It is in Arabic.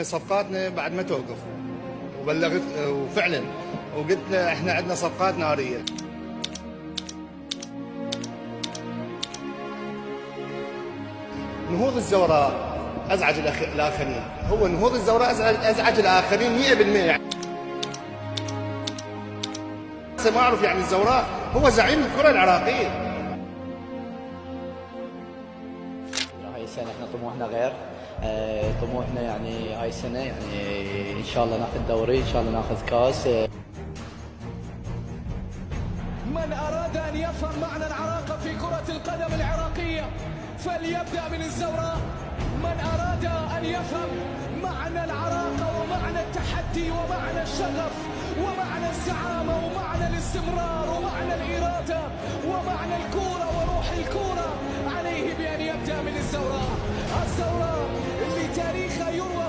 صفقاتنا بعد ما توقف وبلغت وفعلا وقلت له احنا عندنا صفقات ناريه. نهوض الزوراء ازعج الاخرين، هو نهوض الزوراء ازعج الاخرين 100%. يعني ما اعرف، يعني الزوراء هو زعيم الكره العراقيه. هاي السنه احنا طموحنا غير طموحنا، يعني هاي السنه يعني ان شاء الله ناخذ دوري، ان شاء الله ناخذ كاس. من أراد أن يفهم معنى العراقة في كرة القدم العراقية فليبدأ من الزوراء. من أراد أن يفهم معنى العراقة ومعنى التحدي ومعنى الشغف ومعنى الزعامة ومعنى الاستمرار ومعنى الإرادة ومعنى الكورة وروح الكورة، عليه بأن يبدأ من الزوراء. الزوراء اللي تاريخها يروى